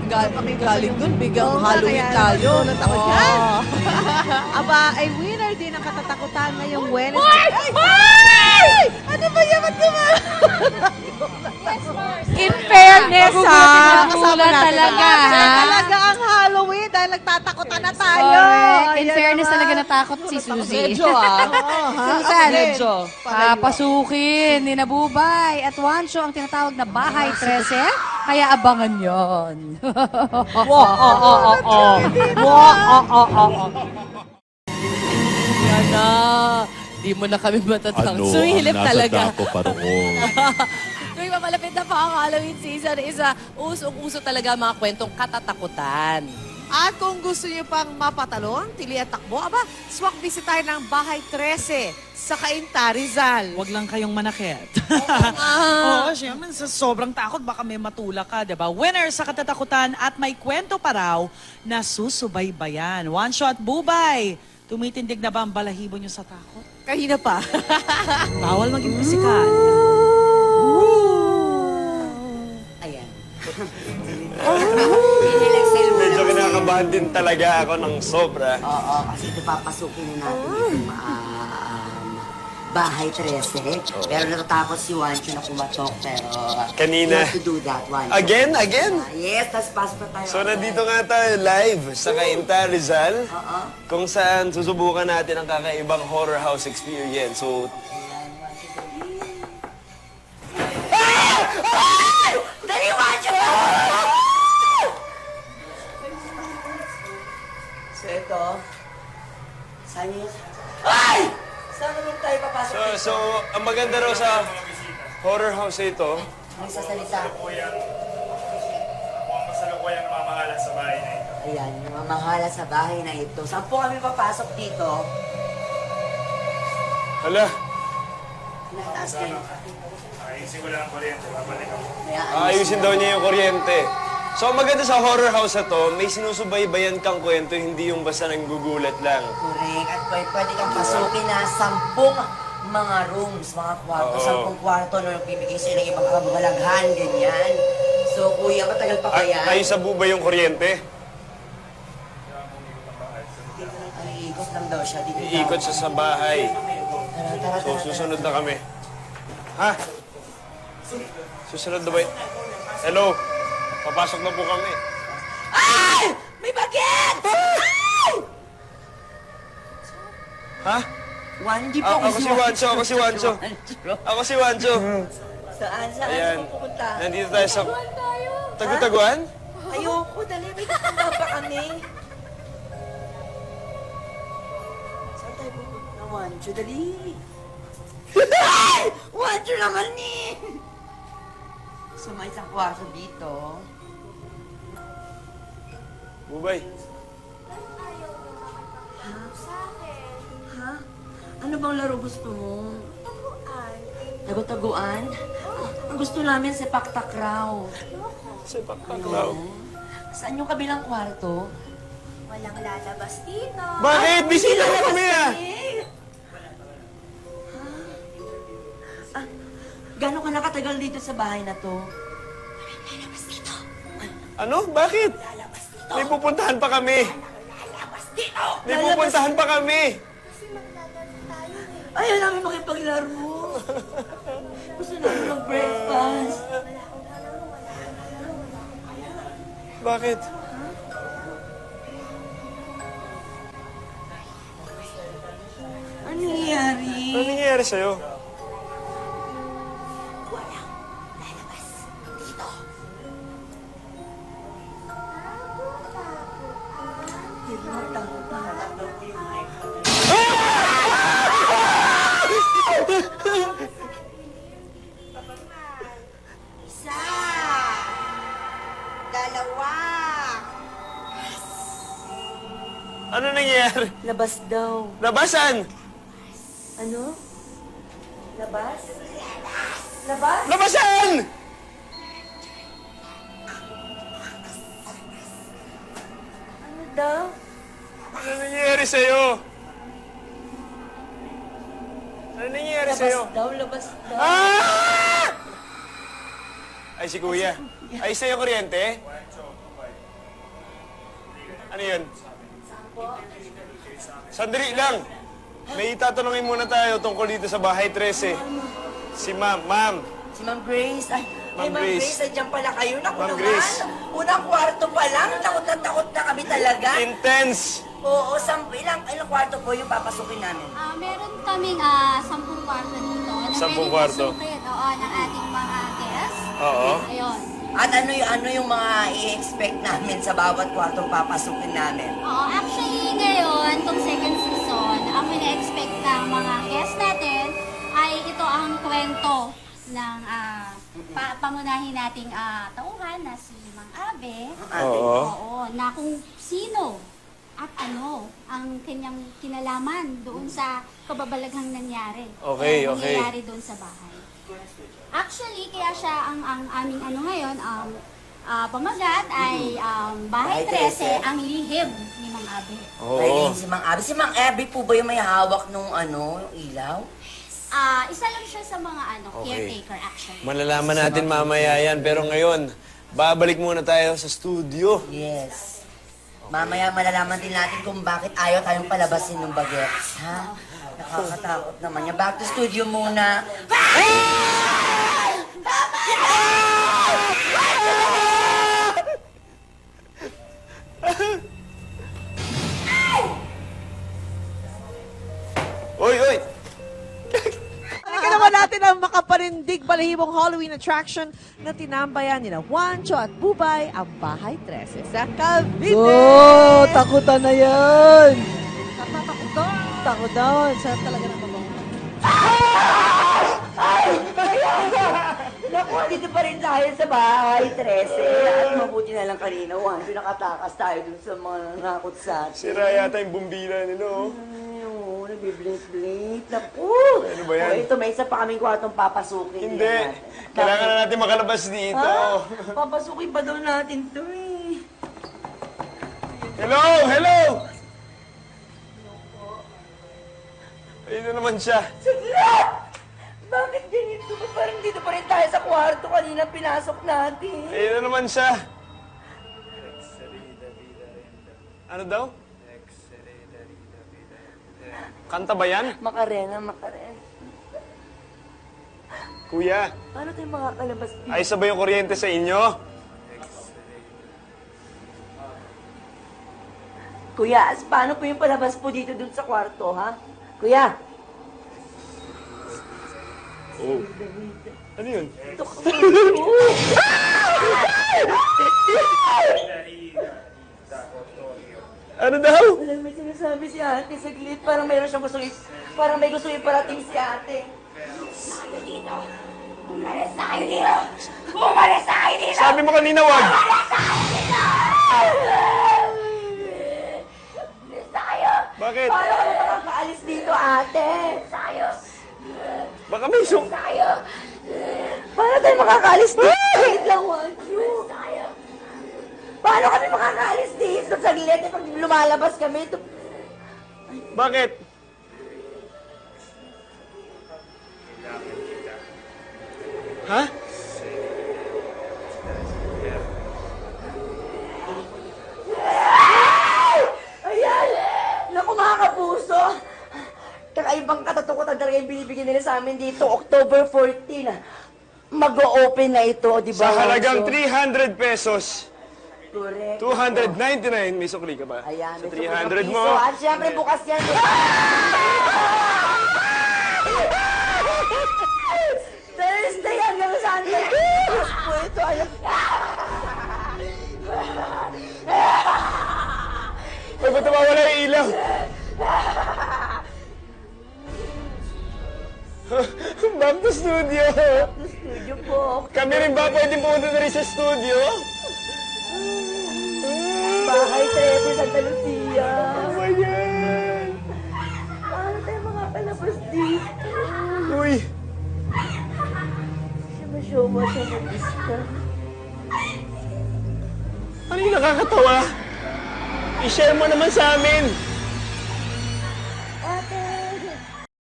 galing dun, bigang Oo nga, Halloween kaya tayo. nagulat ako Oo. dyan. Aba, ay winner din ang katatakutan ngayong Wednesday. Ay! Ay! Ano ba yan? Ba't In fairness, Kasama gulat natin talaga, ang- ha? Talaga ang Halloween dahil nagtatakutan na tayo. Correct. In Ayan fairness naman. talaga natakot si Suzy. Medyo ah. Oo, ha? Susan, Medyo. papasukin ni Nabubay at Juancho ang tinatawag na Bahay 13, kaya abangan yon. Yan na. Di mo na kami matatang. Ano Suhilip ang nasa talaga. dako pa roon? Tuwing papalapit na pa ang Halloween season, usong-uso talaga ang mga kwentong katatakutan. At kung gusto niyo pang mapatalon, tili at takbo, aba, swak bisitahin ng Bahay 13 sa Cainta, Rizal. Huwag lang kayong manakit. Ah. Oo, syempre, sa sobrang takot, baka may matulak ka, diba? Winner sa katatakutan at may kwento pa raw na susubaybayan. Juancho at Bubay, tumitindig na ba ang balahibo nyo sa takot? Kahina pa. Bawal maging pisikal. Ayan. Medyo kinakabahan din talaga ako ng sobra. Oo, kasi ito papasukin na natin yung Bahay 13. Pero natatakot si Juancho na kumatok, pero... Kanina. You have to do that, Juancho. Again? Yes, tas pass pa tayo. So nandito nga tayo live sa Cainta, Rizal, Oo. kung saan susubukan natin ang kakaibang horror house experience. So, Dali, Juancho! So ito, saan yun? Ay! Saan naman tayo papasok dito? so ang maganda raw sa horror house ito, Nagsasalita. Kasalukuyang mamahala sa bahay na ito. Ayan, yung mamahala sa bahay na ito. Saan po kami papasok dito? hala, Nataas kayo. Ayusin ko lang ang kuryente, babalik ako. ayusin daw niya yung kuryente. So ang maganda sa horror house na to, may sinusubaybayan kang kwento, hindi yung basta nanggugulat lang. Correct. At pwede kang pasukin na 10 mga rooms, mga kwarto. Oo. 10 kwarto na bibigay sa ilang ibang kabuhalaghan, ganyan. So, kuya, matagal pa kaya? Ayos sa buba yung kuryente. Ay, ikot lang daw siya. Dito Iikot daw. siya sa bahay. Tara. So susunod na kami. Ha? Susunod na ba Hello? Papasok na po kami. Ay! May bagets! Ay! Ha? Hindi po Ako si Juancho, ako si Juancho. Ako si Juancho. Saan? Saan Ayan. po pupunta? Nandito tayo sa... Tagutaguan? Ayoko, dali. May katanda pa kami. Saan tayo pupunta? Wancho, dali. Ay! Wancho naman ni! So, may isang kwarto dito. Bubay. Ha? Ano bang laro gusto mo? Tago-taguan? Ang gusto namin sepak takraw. Sepak takraw. Saan yung kabilang kwarto? Walang lalabas dito. Bakit? Bisita na kami ah! Gano'n ka nakatagal dito sa bahay na to? Ano? Bakit? May pupuntahan pa kami. May pupuntahan pa kami. Ayaw namin makipaglaro. Gusto namin mag-breakfast. Bakit? Ano nangyayari? Ano nangyayari sa'yo? Isa. Dalawa. Ano nangyayari? Labas daw. Labasan! Ano? Labas? Labas? Labasan! Ano daw? Ano nangyayari sa'yo? Ano nangyayari Labas sa'yo? daw, labas daw. Ah! Ay, si Kuya. Ay, sa'yo kuryente? Ano yun? Sandali lang. May tatanungin muna tayo tungkol dito sa Bahay 13. Si Ma'am. Si Ma'am Grace. Ay, Ma'am Ma'am Grace. Grace, nandiyan pala kayo. Naku Ma'am naman. Grace. Unang kwarto pa lang. Takot na kami talaga. Intense! Oo, ilang kwarto po yung papasukin namin? Meron kaming 10 kwarto dito. Na 10 pwedeng kwarto. pasukin, oo, ng ating mga guests. Oo. Ayun. At ano yung mga i-expect namin sa bawat kwartong papasukin namin? Oo, actually ngayon, itong second season, ang ina-expect ng mga guests natin ay ito ang kwento ng pamunahin nating tauhan na si Mang Abe. Oo. Oo, na kung sino at ano ang kanyang kinalaman doon sa kababalaghang nangyari. Okay, o okay. nangyayari doon sa bahay. Actually, kaya siya ang aming ano ngayon, pamagat ay Bahay 13, ang lihim ni Mang Abe. May si Mang Abby. Si Mang Abby po ba yung may hawak nung yung ilaw? Isa lang siya sa mga Okay. caretaker actually. Malalaman natin mamaya yan. Pero ngayon, babalik muna tayo sa studio. Yes. Mamaya malalaman din natin kung bakit ayaw tayong palabasin ng bagets, ha? Nakakatakot naman yan. Back to studio muna. Oy, oy! Halika naman natin ang makapanindig balahibong Halloween attraction na tinambayan nila Juancho at Bubay, ang Bahay 13 sa Cavite. Oh, takutan na yan! Takot doon. Takot doon. Sarap talaga ng mabango. Naku, dito pa rin tayo sa Bahay 13. At mabuti na lang kanina, once nakatakas tayo dun sa mga nangakot sa atin. Sira yata yung bumbila nila, oh. Oo, nagbiblink-blink. Naku! Ano ba yan? O, ito, may isa pa kaming kwartong papasukin. Hindi. Kailangan na natin makalabas dito. Papasukin pa daw natin to eh. Hello! Hello! Ayun na naman siya. Saglit! Bakit ganito? Ba't parang dito pa rin tayo sa kwarto kanina pinasok natin? Ayun na naman siya. Ano daw? Kanta ba yan? Makarena. Kuya, Paano tayo makakalabas dito? ayos na ba yung kuryente sa inyo? Kuya, paano po yung palabas po dito dun sa kwarto, ha? Kuya! Oh. Ano yun? Ito ka Ano daw? Walang may sinasabi si ate. Saglit, parang mayroon siyang gusto parang may gusto iparating si ate. Umalis na kayo dito! Umalis na kayo dito! Sabi mo kanina wag. Umalis na kayo! Bakit? Paano kami makakaalis dito, ate? Umalis na kayo! Baka may Umalis na kayo! Paano tayo makakaalis dito? Wait lang, Wancho! Umalis na kayo! Paano kami makakaalis dito? Saglit, pag lumalabas kami, ito... Bakit? Ha? Ayan! Naku, mga kapuso! Kakaibang katatakutan talaga yung binibigyan nila sa amin dito. October 14. Mag-o-open na ito, di ba? Sa halagang Wancho? 300 pesos. Correct. 299. May sukli ka ba? Ayan, Sa may sobrang 300 mo. piso. At syempre, bukas yan. Thursday hanggang Sunday. Diyos po, ito. Ayan. Ay, ba't nawawala yung ilaw? Back to studio. Studio po. Kami rin ba pwedeng pumunta na rin sa studio? Bahay 13, Santa Lucia. Ano ba yan? Paano tayo makakalabas dito? Uy, Siya masyowa siya mag-isa. ano yung nakakatawa? I-share mo naman sa amin.